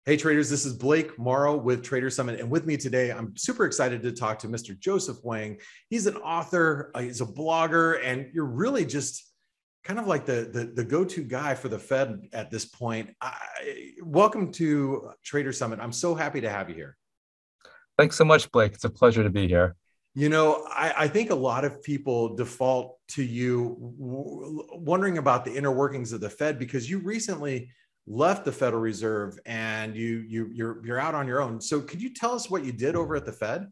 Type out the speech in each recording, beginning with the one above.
Hey traders, this is Blake Morrow with Trader Summit. And with me today, I'm super excited to talk to Mr. Joseph Wang. He's an author, he's a blogger, and you're really just kind of like the go-to guy for the Fed at this point. Welcome to Trader Summit. I'm so happy to have you here. Thanks so much, Blake. It's a pleasure to be here. You know, I think a lot of people default to you wondering about the inner workings of the Fed because you recently left the Federal Reserve and you're out on your own. So could you tell us what you did over at the Fed?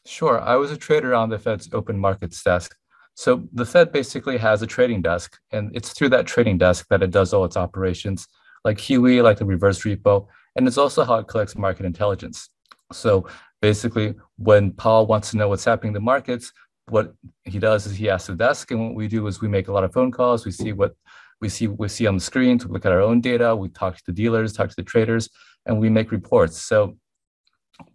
Sure. I was a trader on the Fed's open markets desk. So the Fed basically has a trading desk, and it's through that trading desk that it does all its operations, like QE, like the reverse repo, and it's also how it collects market intelligence. So basically, when Paul wants to know what's happening in the markets, what he does is he asks the desk, and what we do is we make a lot of phone calls. We see what we see on the screen to look at our own data. We talk to the dealers, talk to the traders, and we make reports. So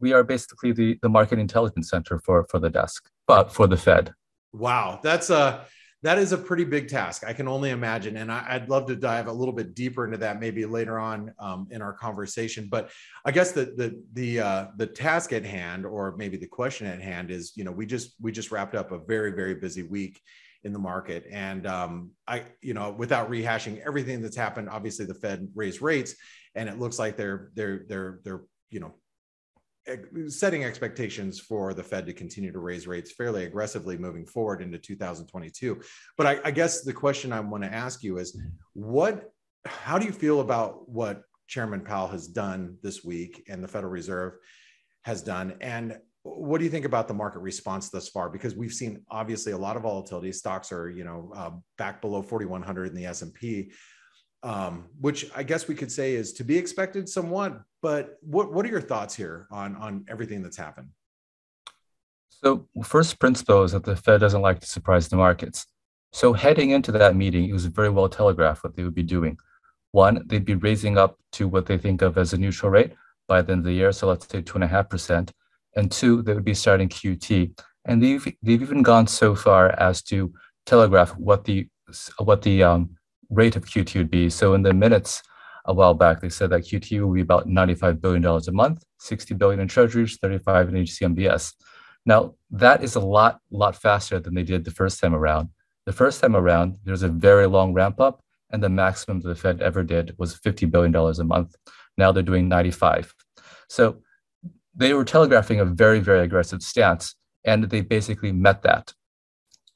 we are basically the market intelligence center for the desk, but for the Fed. Wow, that is a pretty big task. I can only imagine, and I'd love to dive a little bit deeper into that maybe later on in our conversation. But I guess the task at hand, or maybe the question at hand, is we just wrapped up a very busy week in the market, and without rehashing everything that's happened, obviously the Fed raised rates, and it looks like they're setting expectations for the Fed to continue to raise rates fairly aggressively moving forward into 2022. But I guess the question I want to ask you is, how do you feel about what Chairman Powell has done this week and the Federal Reserve has done? And what do you think about the market response thus far? Because we've seen obviously a lot of volatility. Stocks are, back below 4,100 in the S&P. Which I guess we could say is to be expected somewhat, but what are your thoughts here on everything that's happened? So first principle is that the Fed doesn't like to surprise the markets. So heading into that meeting, it was very well telegraphed what they would be doing. One, they'd be raising up to what they think of as a neutral rate by the end of the year. So let's say 2.5%. And two, they would be starting QT. And they've even gone so far as to telegraph what the rate of QT would be. So in the minutes a while back, they said that QT will be about $95 billion a month, 60 billion in treasuries, 35 in HCMBS. Now, that is a lot faster than they did the first time around. The first time around, there's a very long ramp up, and the maximum the Fed ever did was $50 billion a month. Now they're doing 95. So they were telegraphing a very aggressive stance, and they basically met that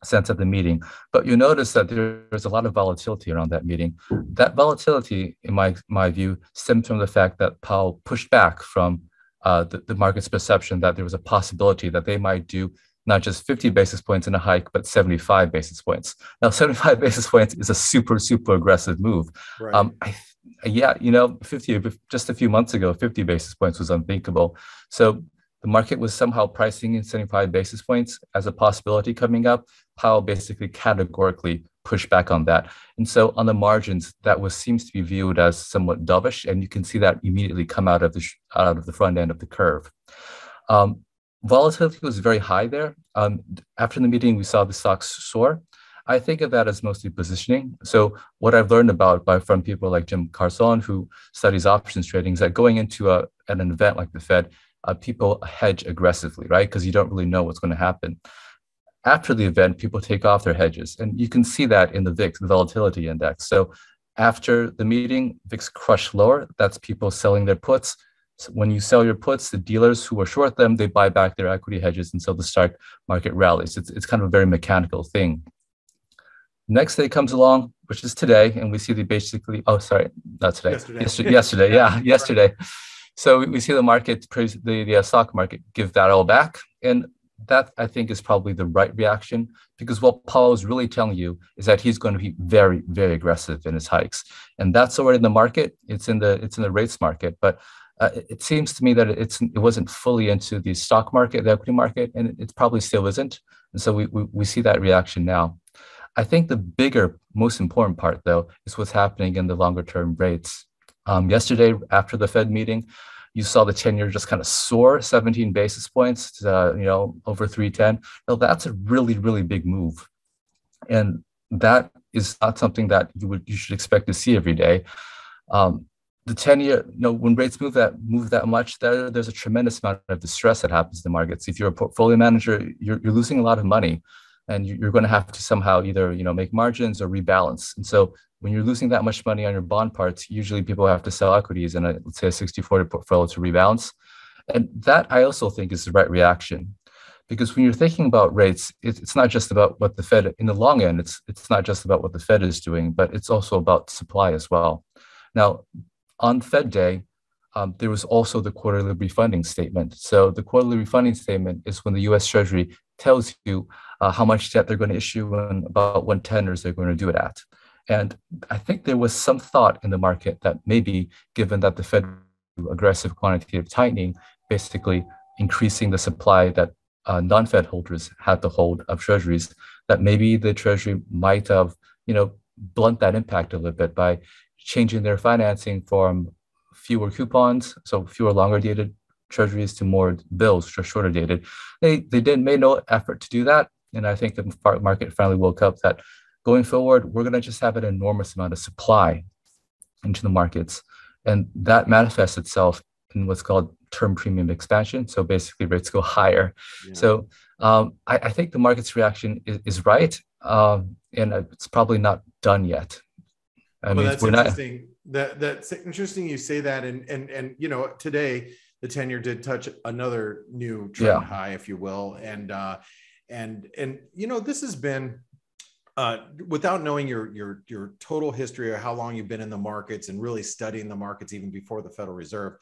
sense at the meeting. But you notice that there's a lot of volatility around that meeting. That volatility, in my view, stems from the fact that Powell pushed back from the market's perception that there was a possibility that they might do not just 50 basis points in a hike, but 75 basis points. Now, 75 basis points is a super aggressive move. Right. just a few months ago, 50 basis points was unthinkable. So the market was somehow pricing in 75 basis points as a possibility coming up. Powell basically categorically pushed back on that. And so on the margins, that seems to be viewed as somewhat dovish, and you can see that immediately come out of the front end of the curve. Volatility was very high there. After the meeting, we saw the stocks soar. I think of that as mostly positioning. So what I've learned from people like Jim Carson, who studies options trading, is that going into an event like the Fed, people hedge aggressively, right? Because you don't really know what's going to happen. After the event, people take off their hedges. And you can see that in the VIX, the volatility index. So after the meeting, VIX crushed lower. That's people selling their puts. So when you sell your puts, the dealers who are short them, they buy back their equity hedges. And so the stock market rallies. It's kind of a very mechanical thing. Next day comes along, which is today. And we see not today. Yesterday. Yesterday. So we see the market, the stock market, give that all back. And that, I think, is probably the right reaction, because what Powell is really telling you is that he's going to be very aggressive in his hikes. And that's already in the market. It's in the rates market. But it seems to me that it wasn't fully into the stock market, the equity market, and it probably still isn't. And so we see that reaction now. I think the bigger, most important part, though, is what's happening in the longer term rates. Yesterday, after the Fed meeting, you saw the 10-year just kind of soar 17 basis points, over 310. Now, that's a really big move. And that is not something that you should expect to see every day. the 10-year, when rates move that much, there's a tremendous amount of distress that happens in the markets. If you're a portfolio manager, you're losing a lot of money, and you're going to have to somehow either make margins or rebalance. And so when you're losing that much money on your bond parts, usually people have to sell equities in let's say a 60-40 portfolio to rebalance. And that I also think is the right reaction. Because when you're thinking about rates, it's not just about what the Fed, in the long end, it's not just about what the Fed is doing, but it's also about supply as well. Now, on Fed Day, there was also the quarterly refunding statement. So the quarterly refunding statement is when the U.S. Treasury tells you how much debt they're going to issue and about what tenors they're going to do it at. And I think there was some thought in the market that maybe, given that the Fed aggressive quantitative tightening, basically increasing the supply that non-Fed holders had to hold of treasuries, that maybe the Treasury might have, blunt that impact a little bit by changing their financing from fewer coupons, so fewer longer dated treasuries, to more bills, which are shorter dated. They made no effort to do that. And I think the market finally woke up that going forward, we're going to just have an enormous amount of supply into the markets. And that manifests itself in what's called term premium expansion. So basically rates go higher. Yeah. So I think the market's reaction is right. And it's probably not done yet. That's interesting. That's interesting you say that. And today the 10-year did touch another new trend high, if you will. And this has been, without knowing your total history or how long you've been in the markets and really studying the markets even before the Federal Reserve,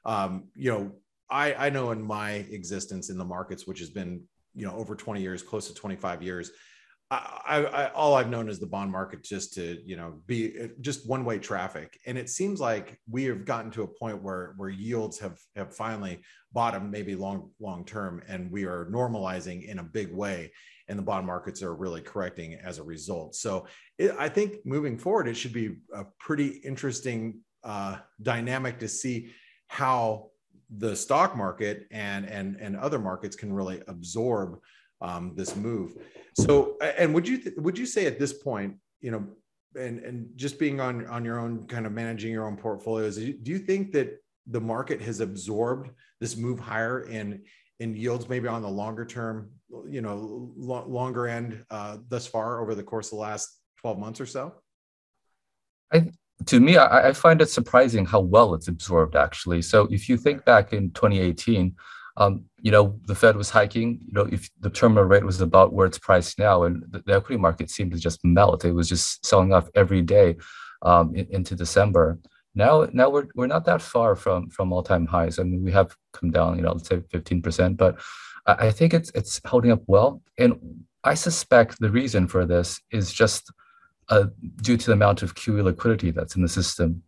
I know in my existence in the markets, which has been, over 20 years, close to 25 years, all I've known is the bond market just to, be just one-way traffic. And it seems like we have gotten to a point where yields have finally bottomed, maybe long term, and we are normalizing in a big way. And the bond markets are really correcting as a result. So I think moving forward, it should be a pretty interesting dynamic to see how the stock market and other markets can really absorb this move. So, and would you say at this point, and just being on your own, kind of managing your own portfolios, do you think that the market has absorbed this move higher in yields, maybe on the longer term, longer end thus far over the course of the last 12 months or so? To me, I find it surprising how well it's absorbed, actually. So if you think back in 2018, the Fed was hiking, if the terminal rate was about where it's priced now, and the equity market seemed to just melt. It was just selling off every day into December. Now we're not that far from all-time highs. I mean, we have come down, let's say 15%, but I think it's holding up well. And I suspect the reason for this is just due to the amount of QE liquidity that's in the system.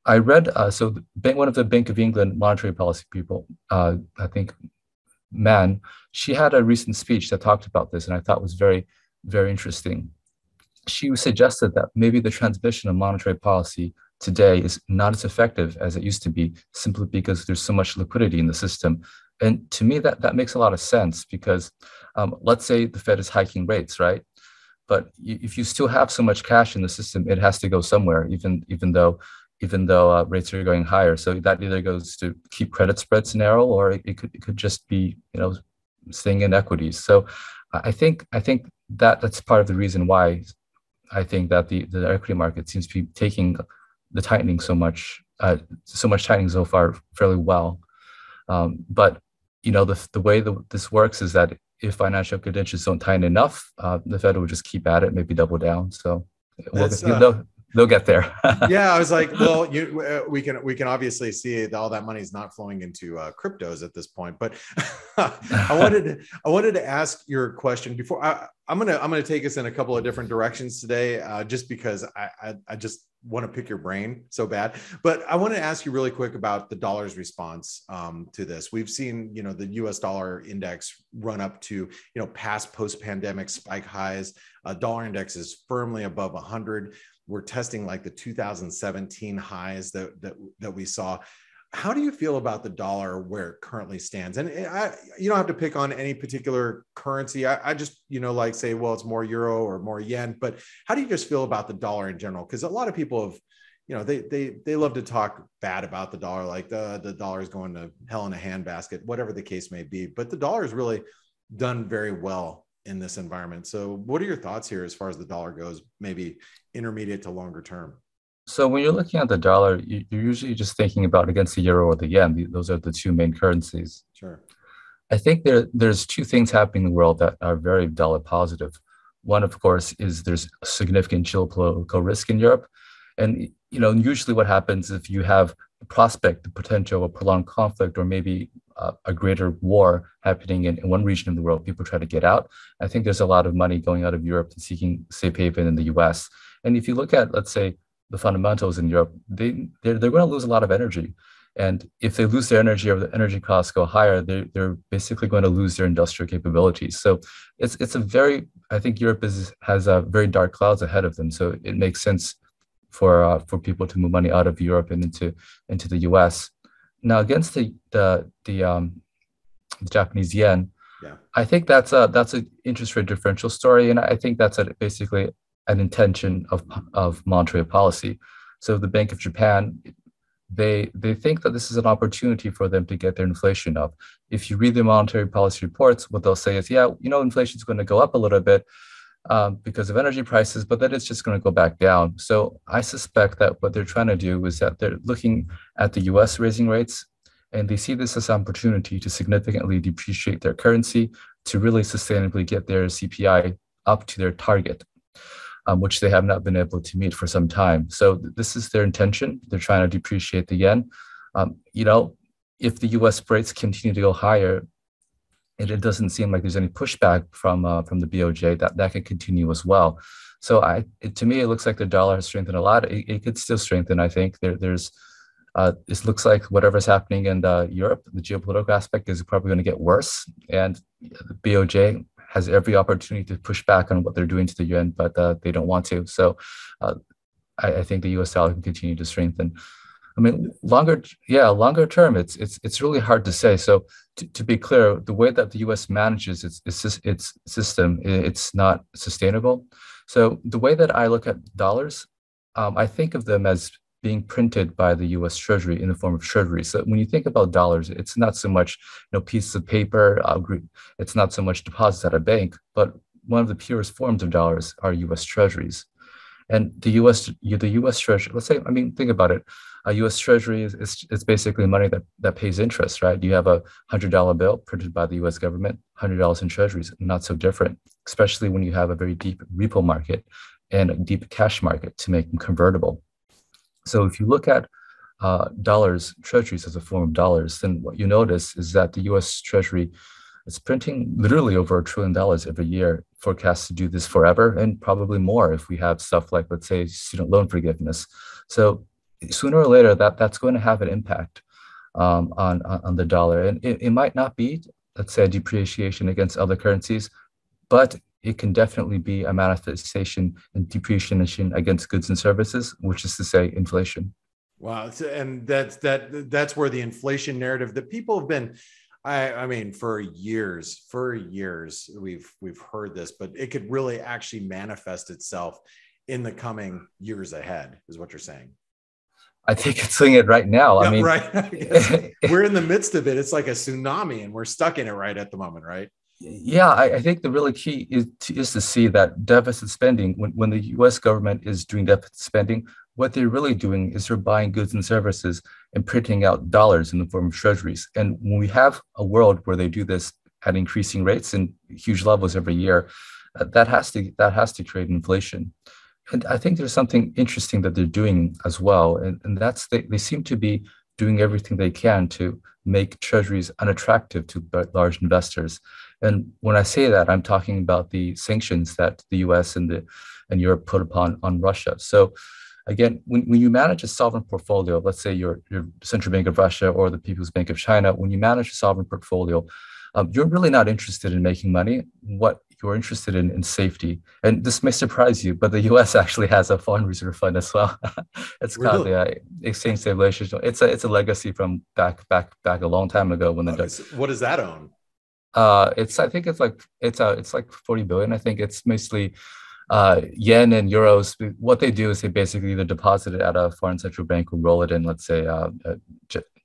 I read, one of the Bank of England monetary policy people, I think, Mann, she had a recent speech that talked about this, and I thought was very, very interesting. She suggested that maybe the transmission of monetary policy today is not as effective as it used to be, simply because there's so much liquidity in the system. And to me, that makes a lot of sense, because let's say the Fed is hiking rates, right? But if you still have so much cash in the system, it has to go somewhere, even though rates are going higher. So that either goes to keep credit spreads narrow, or it could just be staying in equities. So I think that's part of the reason why I think that the equity market seems to be taking the tightening so much tightening so far fairly well. But the way this works is that if financial conditions don't tighten enough, the Fed will just keep at it, maybe double down. So they'll get there. Yeah, I was like, well, we can obviously see that all that money is not flowing into cryptos at this point. But I wanted to ask your question before. I'm gonna take us in a couple of different directions today, just because I just want to pick your brain so bad. But I want to ask you really quick about the dollar's response to this. We've seen, the US dollar index run up to, past post-pandemic spike highs. Dollar index is firmly above 100. We're testing like the 2017 highs that we saw. How do you feel about the dollar where it currently stands? And you don't have to pick on any particular currency. I just, say, well, it's more euro or more yen, but how do you just feel about the dollar in general? Because a lot of people have, they love to talk bad about the dollar, like the dollar is going to hell in a handbasket, whatever the case may be. But the dollar has really done very well in this environment. So what are your thoughts here as far as the dollar goes, maybe intermediate to longer term? So when you're looking at the dollar, you're usually just thinking about against the euro or the yen. Those are the two main currencies. Sure. I think there's two things happening in the world that are very dollar positive. One, of course, is there's significant geopolitical risk in Europe. And usually what happens if you have the prospect, the potential of a prolonged conflict, or maybe a greater war happening in one region of the world, people try to get out. I think there's a lot of money going out of Europe and seeking safe haven in the US. And if you look at, let's say, the fundamentals in Europe, they're going to lose a lot of energy. And if they lose their energy or the energy costs go higher, they're basically going to lose their industrial capabilities. So it's a very, I think Europe has a very dark clouds ahead of them. So it makes sense for people to move money out of Europe and into the US. Now against the Japanese yen, yeah, I think that's an interest rate differential story, and I think that's basically an intention of monetary policy. So the Bank of Japan, they think that this is an opportunity for them to get their inflation up. If you read the monetary policy reports, what they'll say is, yeah, inflation is going to go up a little bit because of energy prices, but then it's just going to go back down. So I suspect that what they're trying to do is that they're looking at the US raising rates, and they see this as an opportunity to significantly depreciate their currency to really sustainably get their CPI up to their target, which they have not been able to meet for some time. So this is their intention. They're trying to depreciate the yen. If the US rates continue to go higher, it doesn't seem like there's any pushback from the BOJ that can continue as well. So to me, it looks like the dollar has strengthened a lot. It could still strengthen. I think it looks like whatever's happening in Europe, the geopolitical aspect is probably going to get worse, and the BOJ has every opportunity to push back on what they're doing to the yuan, but they don't want to. So I think the US dollar can continue to strengthen. I mean, longer term, it's really hard to say. So to be clear, the way that the US manages its system, it's not sustainable. So the way that I look at dollars, I think of them as being printed by the US Treasury in the form of treasury. So when you think about dollars, it's not so much pieces of paper, it's not so much deposits at a bank, but one of the purest forms of dollars are US Treasuries. And the US Treasury, think about it. A US Treasury is basically money that pays interest, right? You have a $100 bill printed by the US government, $100 in treasuries, not so different, especially when you have a very deep repo market and a deep cash market to make them convertible. So if you look at treasuries as a form of dollars, then what you notice is that the US Treasury is printing literally over $1 trillion every year, forecast to do this forever, and probably more if we have stuff like, let's say, student loan forgiveness. So sooner or later, that's going to have an impact on the dollar. And it might not be, let's say, a depreciation against other currencies, but it can definitely be a manifestation and depreciation against goods and services, which is to say inflation. Wow. And that's where the inflation narrative that people have been, I mean, for years, we've heard this, but it could really actually manifest itself in the coming years ahead, is what you're saying. I think it's doing it right now. Yeah, I mean, right. We're in the midst of it. It's like a tsunami and we're stuck in it right at the moment, right? Yeah, I think the really key is to see that deficit spending, when the US government is doing deficit spending, what they're really doing is they're buying goods and services and printing out dollars in the form of treasuries. And when we have a world where they do this at increasing rates and huge levels every year, that has to create inflation. And I think there's something interesting that they're doing as well. And that's they seem to be doing everything they can to make treasuries unattractive to large investors. And when I say that, I'm talking about the sanctions that the US and Europe put on Russia. So again, when you manage a sovereign portfolio, let's say your Central Bank of Russia or the People's Bank of China, when you manage a sovereign portfolio, you're really not interested in making money. What you're interested in safety. And this may surprise you, but the US actually has a foreign reserve fund as well. It's really? called the exchange stabilization. It's a legacy from back a long time ago when what does that own? It's like 40 billion. I think it's mostly yen and euros, what they do is they basically either deposit it at a foreign central bank or roll it in, let's say,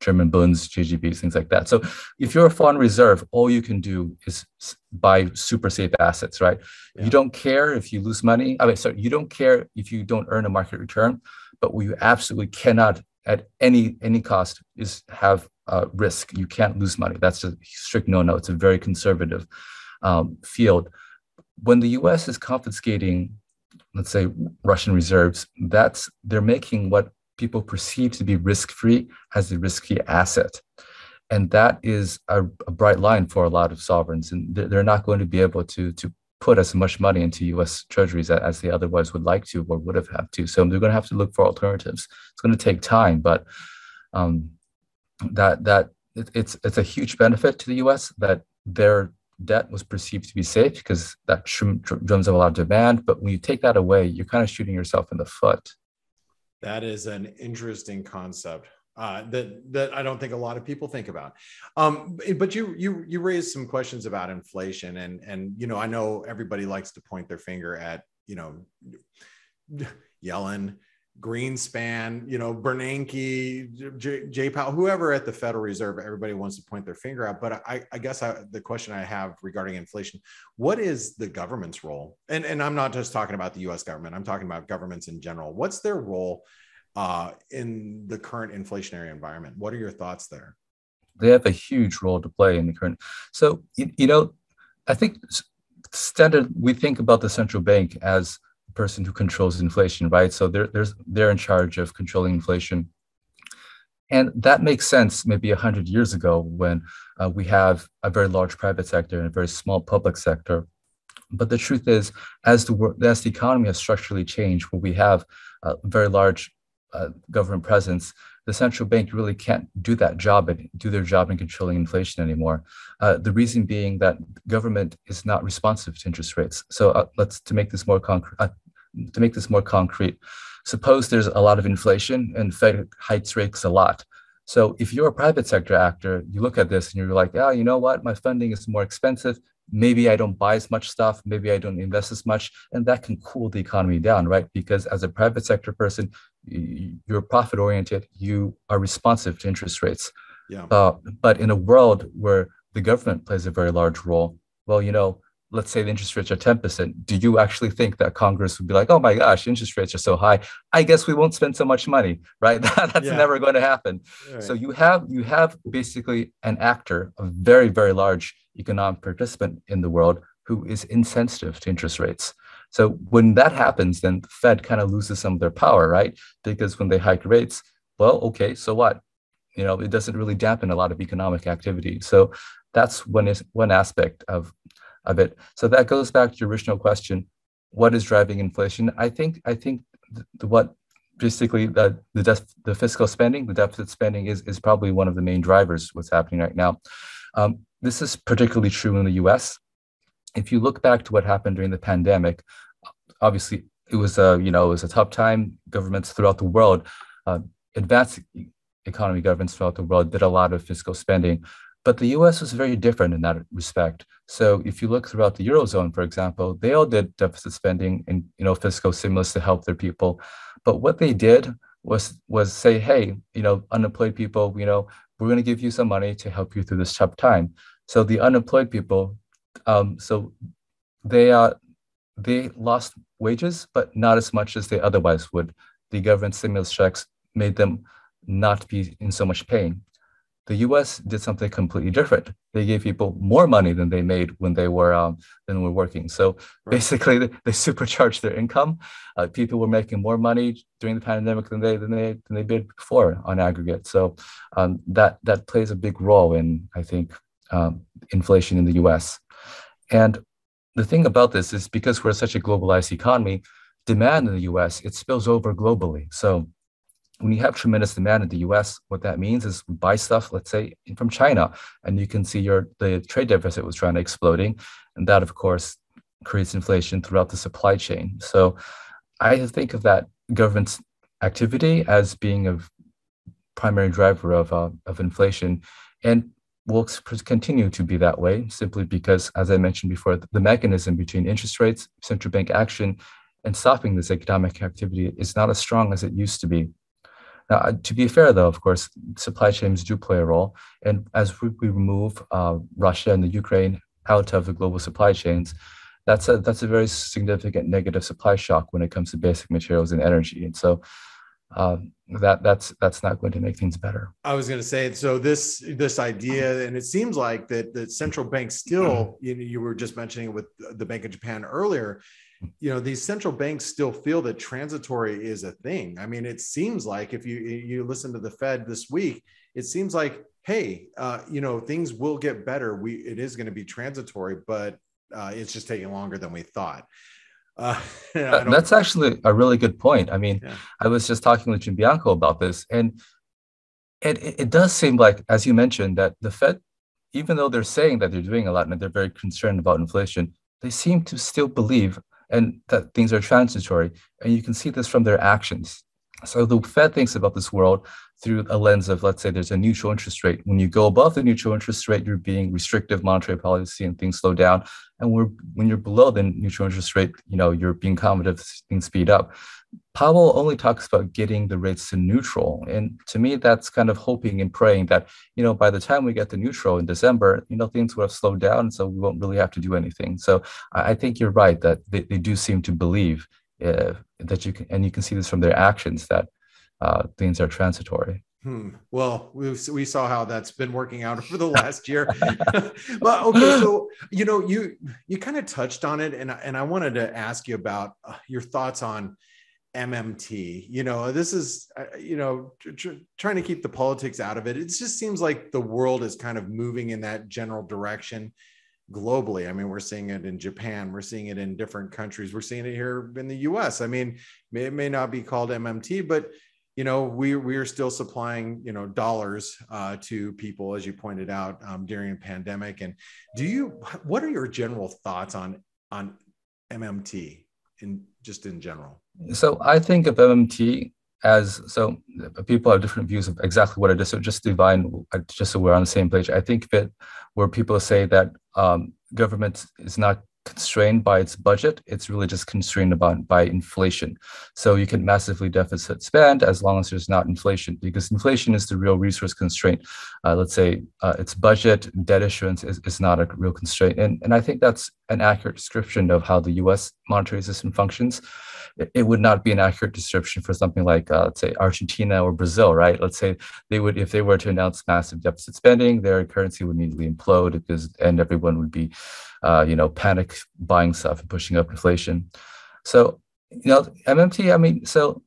German bonds, GGBs, things like that. So if you're a foreign reserve, all you can do is buy super safe assets, right? Yeah. You don't care if you lose money. I mean, sorry, you don't care if you don't earn a market return, but what you absolutely cannot at any cost is have risk. You can't lose money. That's a strict no-no. It's a very conservative field. When the U.S. is confiscating, let's say, Russian reserves, they're making what people perceive to be risk-free as a risky asset. And that is a bright line for a lot of sovereigns. And they're not going to be able to put as much money into U.S. treasuries as they otherwise would like to or would have had to. So they're going to have to look for alternatives. It's going to take time, but it's a huge benefit to the U.S. that their debt was perceived to be safe because that drums up a lot of demand. But when you take that away, you're kind of shooting yourself in the foot. That is an interesting concept that I don't think a lot of people think about. But you raised some questions about inflation, and I know everybody likes to point their finger at Yellen, Greenspan, Bernanke, Jay Powell, whoever at the Federal Reserve. Everybody wants to point their finger out. But I guess the question I have regarding inflation: what is the government's role? And I'm not just talking about the U.S. government. I'm talking about governments in general. What's their role in the current inflationary environment? What are your thoughts there? They have a huge role to play in the current. So I think standard we think about the central bank as person who controls inflation, right? So they're in charge of controlling inflation. And that makes sense maybe 100 years ago when we have a very large private sector and a very small public sector. But the truth is, as the economy has structurally changed, where we have a very large government presence, the central bank really can't do their job in controlling inflation anymore. The reason being that government is not responsive to interest rates. So to make this more concrete, suppose there's a lot of inflation and Fed hikes rates a lot. So if you're a private sector actor, you look at this and you're like, you know what, my funding is more expensive. Maybe I don't buy as much stuff. Maybe I don't invest as much. And that can cool the economy down, right? Because as a private sector person, you're profit oriented, you are responsive to interest rates. Yeah. But in a world where the government plays a very large role, well, let's say the interest rates are 10%. Do you actually think that Congress would be like, oh my gosh, interest rates are so high, I guess we won't spend so much money, right? That's never going to happen. Right. So you have basically an actor, a very, very large economic participant in the world who is insensitive to interest rates. So when that happens, then the Fed kind of loses some of their power, right? Because when they hike rates, well, okay, so what? It doesn't really dampen a lot of economic activity. So that's one aspect of it. So that goes back to your original question: what is driving inflation? I think what basically the fiscal spending, the deficit spending is probably one of the main drivers. What's happening right now. This is particularly true in the U.S. If you look back to what happened during the pandemic, obviously it was a tough time. Governments throughout the world, advanced economy governments throughout the world, did a lot of fiscal spending. But the U.S. was very different in that respect. So if you look throughout the Eurozone, for example, they all did deficit spending and fiscal stimulus to help their people. But what they did was say, hey, unemployed people, we're going to give you some money to help you through this tough time. So the unemployed people, they lost wages, but not as much as they otherwise would. The government stimulus checks made them not be in so much pain. The U.S. did something completely different. They gave people more money than they made when they were working. So basically, they supercharged their income. People were making more money during the pandemic than they did before on aggregate. So that plays a big role in, I think, inflation in the U.S. And the thing about this is because we're such a globalized economy, demand in the U.S. it spills over globally. So when you have tremendous demand in the U.S., what that means is we buy stuff, let's say, from China, and you can see the trade deficit was trying to exploding, and that, of course, creates inflation throughout the supply chain. So I think of that government's activity as being a primary driver of inflation. And will continue to be that way simply because, as I mentioned before, the mechanism between interest rates, central bank action, and stopping this economic activity is not as strong as it used to be. Now, to be fair, though, of course, supply chains do play a role. And as we remove Russia and the Ukraine out of the global supply chains, that's a very significant negative supply shock when it comes to basic materials and energy. And so that's not going to make things better. I was going to say, so this idea, and it seems like that central banks still, you were just mentioning it with the Bank of Japan earlier, these central banks still feel that transitory is a thing. I mean, it seems like if you listen to the Fed this week, it seems like, hey, things will get better. It is going to be transitory, but it's just taking longer than we thought. That's actually a really good point. I mean, yeah. I was just talking with Jim Bianco about this, and it does seem like, as you mentioned, that the Fed, even though they're saying that they're doing a lot and they're very concerned about inflation, they seem to still believe and that things are transitory. And you can see this from their actions. So the Fed thinks about this world through a lens of, let's say there's a neutral interest rate. When you go above the neutral interest rate, you're being restrictive monetary policy and things slow down. And when you're below the neutral interest rate, you're being accommodative, things speed up. Powell only talks about getting the rates to neutral. And to me, that's kind of hoping and praying that, by the time we get to neutral in December, things will have slowed down. So we won't really have to do anything. So I think you're right that they do seem to believe that you can see this from their actions, that things are transitory. Well, we saw how that's been working out over the last year. But okay, so you kind of touched on it, and I wanted to ask you about your thoughts on MMT. This is trying to keep the politics out of it. It just seems like the world is kind of moving in that general direction globally. I mean, we're seeing it in Japan, we're seeing it in different countries, we're seeing it here in the US. I mean, it may not be called MMT, but we are still supplying dollars to people, as you pointed out, during a pandemic. And what are your general thoughts on MMT in general? So I think of MMT as, so people have different views of exactly what it is. So just so we're on the same page, I think that where people say that government is not constrained by its budget, it's really just constrained by inflation. So you can massively deficit spend as long as there's not inflation, because inflation is the real resource constraint. Let's say its budget, debt issuance is not a real constraint. And I think that's an accurate description of how the US monetary system functions. It would not be an accurate description for something like, let's say, Argentina or Brazil, right? Let's say if they were to announce massive deficit spending, their currency would immediately implode and everyone would be, panic buying stuff and pushing up inflation. So, MMT, I mean, so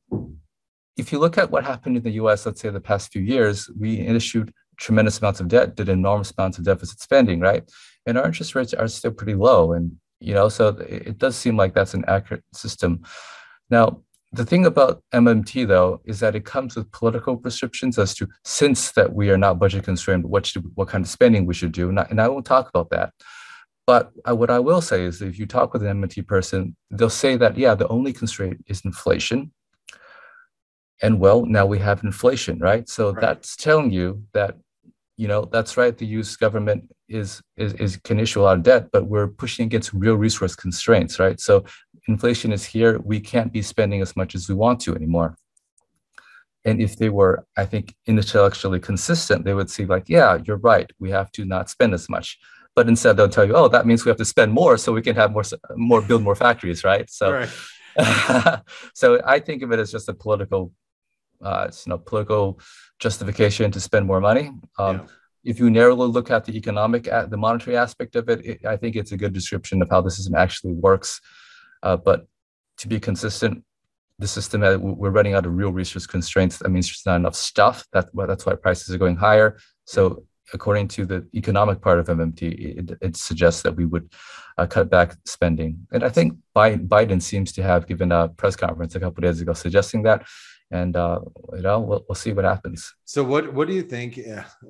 if you look at what happened in the US, let's say the past few years, we issued tremendous amounts of debt, did enormous amounts of deficit spending, right? And our interest rates are still pretty low. And, so it does seem like that's an accurate system. Now, the thing about MMT, though, is that it comes with political prescriptions as to, since that we are not budget constrained, what kind of spending we should do. And I won't talk about that. But what I will say is that if you talk with an MMT person, they'll say that, yeah, the only constraint is inflation. And well, now we have inflation, right? So right. That's telling you that, that's right. The US government can issue a lot of debt, but we're pushing against real resource constraints, right? So inflation is here. We can't be spending as much as we want to anymore. And if they were, I think, intellectually consistent, they would see like, yeah, you're right. We have to not spend as much. But instead, they'll tell you, oh, that means we have to spend more so we can have build more factories, right? So, right. So I think of it as just a political justification to spend more money. If you narrowly look at the monetary aspect of it, I think it's a good description of how the system actually works. But to be consistent, the system, we're running out of real resource constraints. That means there's not enough stuff. That's why prices are going higher. So according to the economic part of MMT, it suggests that we would cut back spending. And I think Biden seems to have given a press conference a couple of days ago suggesting that. And we'll see what happens. So what do you think?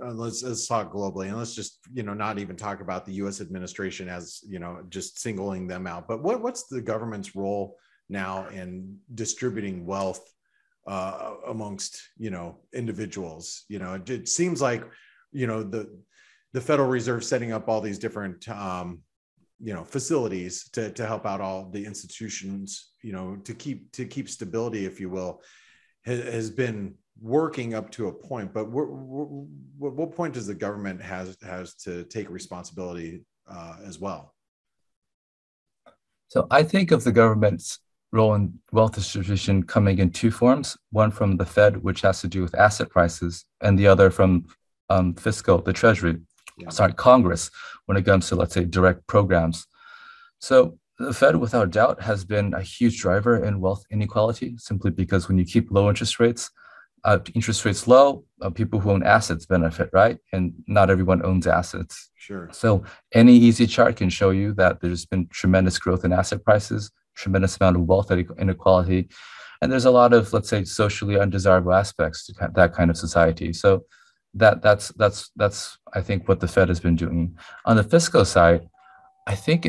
Let's talk globally, and let's just not even talk about the U.S. administration as just singling them out. But what's the government's role now in distributing wealth amongst individuals? It seems like the Federal Reserve setting up all these different facilities to help out all the institutions, to keep stability, if you will, has been working up to a point. But what point does the government has to take responsibility as well? So I think of the government's role in wealth distribution coming in two forms: one from the Fed, which has to do with asset prices, and the other from the Treasury, Congress, when it comes to, let's say, direct programs. So the Fed, without doubt, has been a huge driver in wealth inequality, simply because when you keep low interest rates low, people who own assets benefit, right? And not everyone owns assets. Sure. So any easy chart can show you that there's been tremendous growth in asset prices, tremendous amount of wealth inequality, and there's a lot of, let's say, socially undesirable aspects to that kind of society. So that's I think what the Fed has been doing. On the fiscal side, I think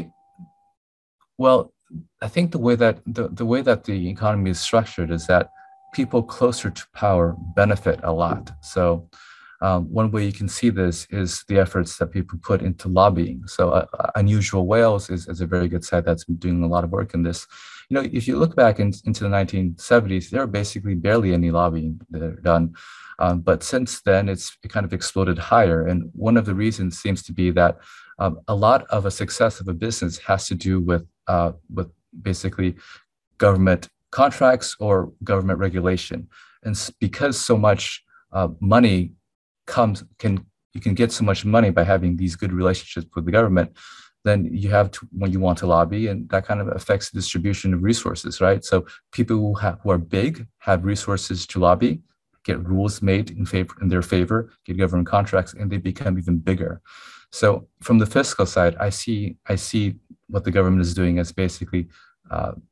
the way that the economy is structured is that people closer to power benefit a lot. So one way you can see this is the efforts that people put into lobbying. So Unusual Whales is a very good site that's been doing a lot of work in this. If you look back into the 1970s, there were basically barely any lobbying done. But since then, it kind of exploded higher. And one of the reasons seems to be that a lot of a success of a business has to do with basically government contracts or government regulation. And because so much money you can get so much money by having these good relationships with the government, then you have to, when you want to lobby, and that kind of affects the distribution of resources, right? So people who are big have resources to lobby, get rules made in their favor, get government contracts, and they become even bigger. So from the fiscal side, I see what the government is doing as basically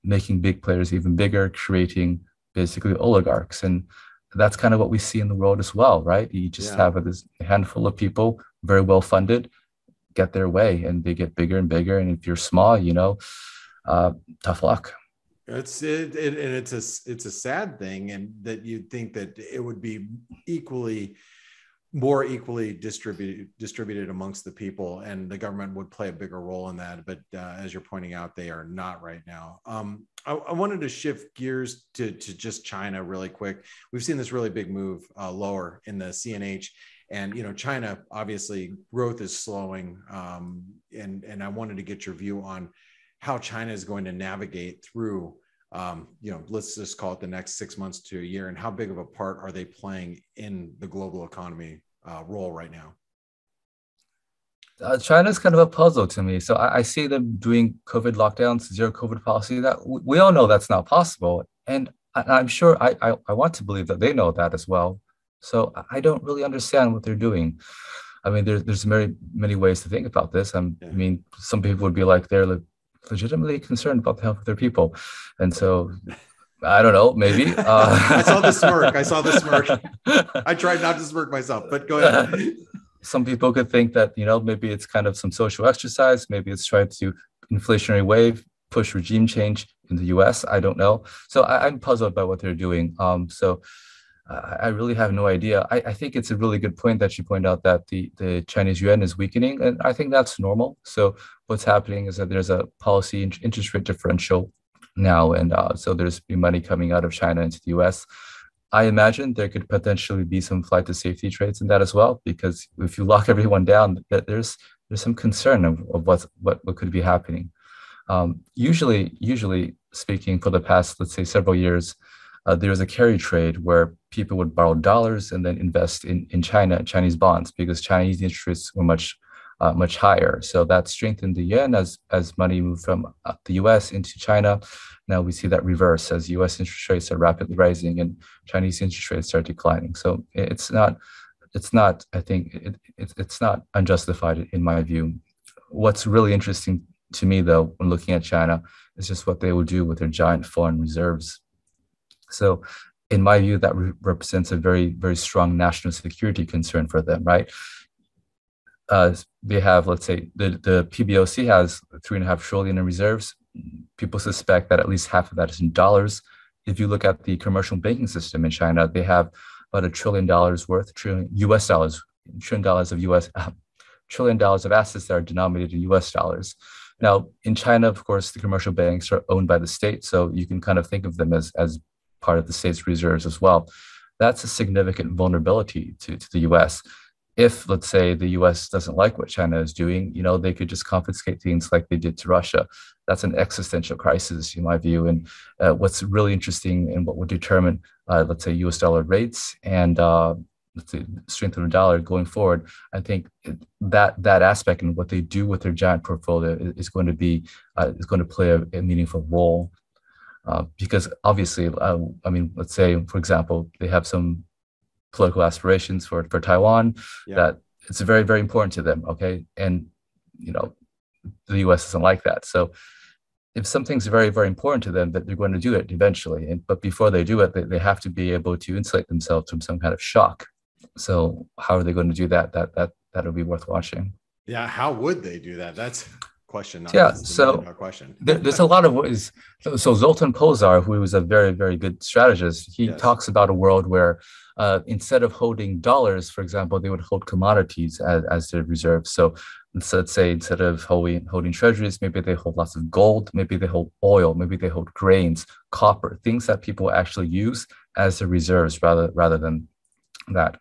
making big players even bigger, creating basically oligarchs. And that's kind of what we see in the world as well, right? You just have this handful of people, very well funded, get their way, and they get bigger and bigger. And if you're small, tough luck. It's a sad thing, and that you'd think that it would be more equally distributed amongst the people, and the government would play a bigger role in that. But as you're pointing out, they are not right now. I wanted to shift gears to just China really quick. We've seen this really big move lower in the CNH, and China, obviously growth is slowing, and I wanted to get your view on how China is going to navigate through let's just call it the next 6 months to a year, and how big of a part are they playing in the global economy role right now? China's kind of a puzzle to me. So I see them doing COVID lockdowns, zero COVID policy. That we all know that's not possible, and I'm sure I want to believe that they know that as well. So I don't really understand what they're doing. I mean, there's very many ways to think about this. I mean, some people would be like they're legitimately concerned about the health of their people, and so I don't know, maybe. I saw the smirk. I tried not to smirk myself, but go ahead. Some people could think that maybe it's kind of some social exercise, maybe it's trying to inflationary wave, push regime change in the US. I don't know. So I'm puzzled by what they're doing. So I really have no idea. I think it's a really good point that you point out that the Chinese yuan is weakening, and I think that's normal. So what's happening is that there's a policy interest rate differential now, and so there's money coming out of China into the US. I imagine there could potentially be some flight to safety trades in that as well, because if you lock everyone down, there's some concern of what could be happening. Usually speaking, for the past, let's say, several years, there was a carry trade where people would borrow dollars and then invest in Chinese bonds, because Chinese interest rates were much higher. So that strengthened the yuan as money moved from the US into China. Now we see that reverse as US interest rates are rapidly rising and Chinese interest rates are declining. So it's not unjustified in my view. What's really interesting to me, though, when looking at China, is just what they will do with their giant foreign reserves. So in my view, that represents a very, very strong national security concern for them, right? They have, let's say, the PBOC has $3.5 trillion in reserves. People suspect that at least half of that is in dollars. If you look at the commercial banking system in China, they have about $1 trillion worth, $1 trillion of trillion of assets that are denominated in US dollars. Now, in China, of course, the commercial banks are owned by the state. So you can kind of think of them as part of the state's reserves as well. That's a significant vulnerability to the US. If, let's say, the US doesn't like what China is doing, they could just confiscate things like they did to Russia. That's an existential crisis, in my view. And what's really interesting and what would determine, let's say, US dollar rates and let's say strength of the dollar going forward, I think that aspect and what they do with their giant portfolio is going to play a meaningful role. Because obviously, let's say, for example, they have some political aspirations for Taiwan that it's very, very important to them. Okay. And, the US doesn't like that. So if something's very, very important to them, that they're going to do it eventually. But before they do it, they have to be able to insulate themselves from some kind of shock. So how are they going to do that? That'll be worth watching. Yeah. How would they do that? That's question. So question. There's a lot of ways. So Zoltan Pozsar, who was a very, very good strategist, he talks about a world where instead of holding dollars, for example, they would hold commodities as their reserves. So let's say instead of holding treasuries, maybe they hold lots of gold, maybe they hold oil, maybe they hold grains, copper, things that people actually use as their reserves rather than that.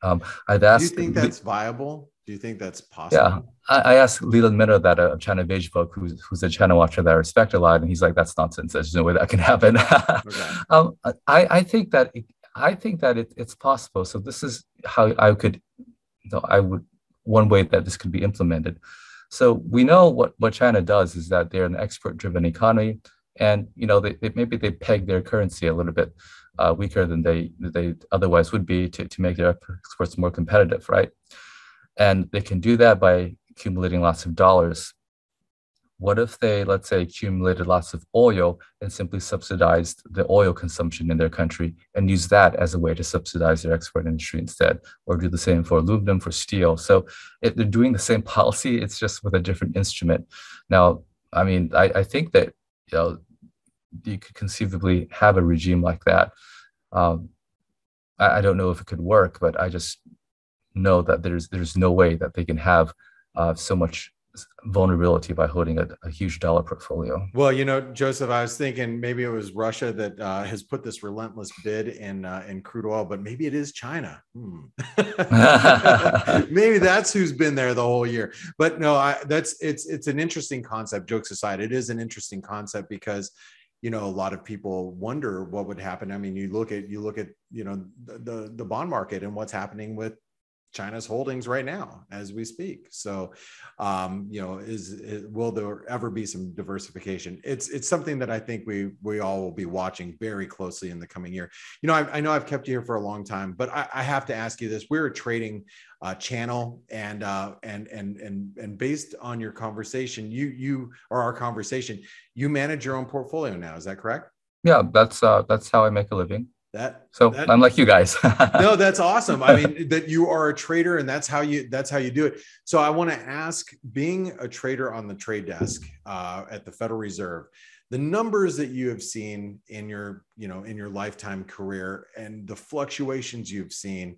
I'd ask. Do you think that's viable? Do you think that's possible? Yeah, I asked Leland Miller, that a China Beige book, who's a China watcher that I respect a lot, and he's like, "That's nonsense. There's no way that can happen." Okay. I think that it's possible. So this is how one way that this could be implemented. So we know what China does is that they're an export-driven economy, and maybe they peg their currency a little bit weaker than they otherwise would be to make their exports more competitive, right? And they can do that by accumulating lots of dollars. What if they, let's say, accumulated lots of oil and simply subsidized the oil consumption in their country and use that as a way to subsidize their export industry instead, or do the same for aluminum, for steel? So they're doing the same policy, it's just with a different instrument. Now, I think that you could conceivably have a regime like that. I don't know if it could work, but I just know that there's no way that they can have so much vulnerability by holding a huge dollar portfolio. Well, Joseph, I was thinking maybe it was Russia that has put this relentless bid in crude oil, but maybe it is China. Maybe that's who's been there the whole year. But no, it's an interesting concept. Jokes aside, it is an interesting concept because a lot of people wonder what would happen. I mean, you look at the bond market and what's happening with China's holdings right now as we speak. So, will there ever be some diversification? It's something that I think we all will be watching very closely in the coming year. I know I've kept you here for a long time, but I have to ask you this. We're a trading channel, and based on your conversation, our conversation, you manage your own portfolio now. Is that correct? Yeah, that's how I make a living. So I'm like you guys. No, that's awesome. I mean, that you are a trader and that's how you do it. So I want to ask, being a trader on the trade desk at the Federal Reserve, the numbers that you have seen in your lifetime career and the fluctuations you've seen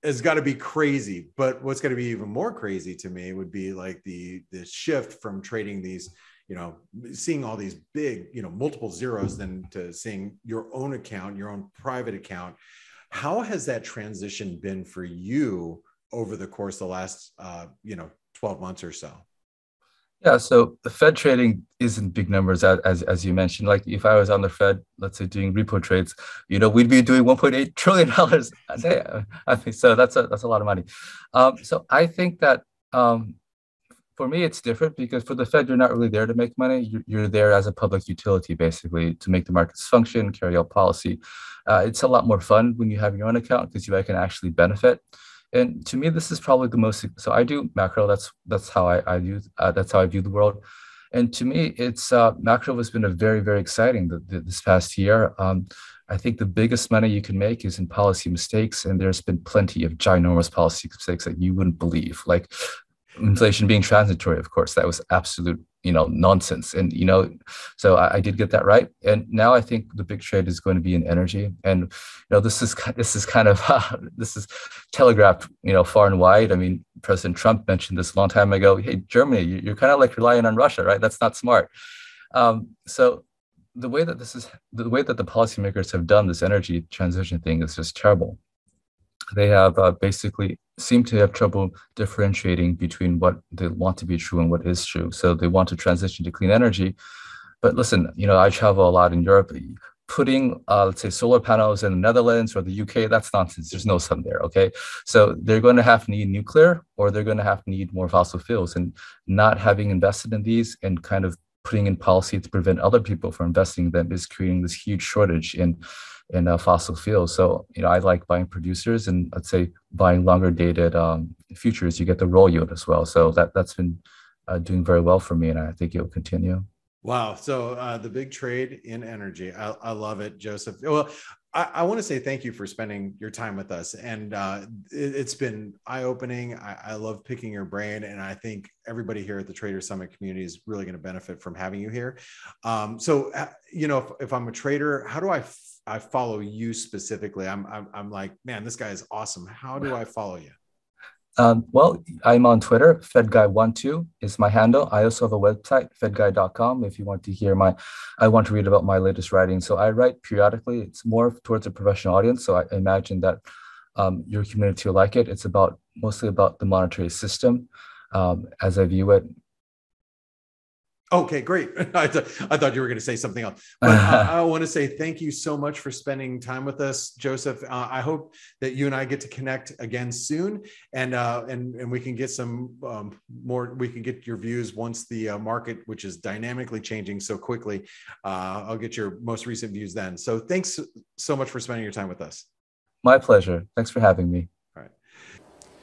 has got to be crazy. But what's going to be even more crazy to me would be like the shift from trading these, seeing all these big, multiple zeros, than to seeing your own account, your own private account. How has that transition been for you over the course of the last, 12 months or so? Yeah, so the Fed trading isn't big numbers, as you mentioned. Like if I was on the Fed, let's say doing repo trades, we'd be doing $1.8 trillion a day. I think so. That's a lot of money. So I think that for me, it's different because for the Fed, you're not really there to make money. You're there as a public utility, basically, to make the markets function, carry out policy. It's a lot more fun when you have your own account because you can actually benefit. And to me, this is probably the most. So I do macro. That's how I view the world. And to me, it's macro has been a very, very exciting this past year. I think the biggest money you can make is in policy mistakes, and there's been plenty of ginormous policy mistakes that you wouldn't believe, like inflation being transitory. Of course, that was absolute nonsense. And, so I did get that right. And now I think the big trade is going to be in energy. And, this is kind of, this is telegraphed, far and wide. I mean, President Trump mentioned this a long time ago. Hey, Germany, you're kind of like relying on Russia, right? That's not smart. So the way that the policymakers have done this energy transition thing is just terrible. They have basically seem to have trouble differentiating between what they want to be true and what is true. So they want to transition to clean energy. But listen, I travel a lot in Europe. Putting, let's say, solar panels in the Netherlands or the UK, that's nonsense. There's no sun there, okay? So they're going to have to need nuclear, or they're going to have to need more fossil fuels. And not having invested in these and kind of putting in policy to prevent other people from investing in them is creating this huge shortage in fossil fuels. So, I like buying producers, and let's say buying longer dated futures, you get the roll yield as well. So that's been doing very well for me, and I think it will continue. Wow. So the big trade in energy. I love it, Joseph. Well, I want to say thank you for spending your time with us. And it's been eye-opening. I love picking your brain. And I think everybody here at the Trader Summit community is really going to benefit from having you here. So, if I'm a trader, how do I follow you specifically? I'm like, man, this guy is awesome. How do I follow you? Well, I'm on Twitter. FedGuy12 is my handle. I also have a website, fedguy.com, if you want to I want to read about my latest writing. So I write periodically. It's more towards a professional audience. So I imagine that your community will like it. It's mostly about the monetary system as I view it. Okay, great. I thought you were going to say something else. But I want to say thank you so much for spending time with us, Joseph. I hope that you and I get to connect again soon, and we can get some more. We can get your views once the market, which is dynamically changing so quickly. I'll get your most recent views then. So thanks so much for spending your time with us. My pleasure. Thanks for having me. All right.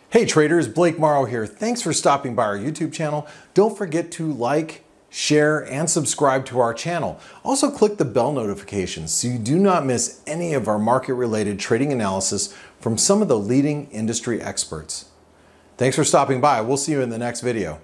Hey traders, Blake Morrow here. Thanks for stopping by our YouTube channel. Don't forget to like, share, and subscribe to our channel. Also click the bell notifications so you do not miss any of our market-related trading analysis from some of the leading industry experts. Thanks for stopping by. We'll see you in the next video.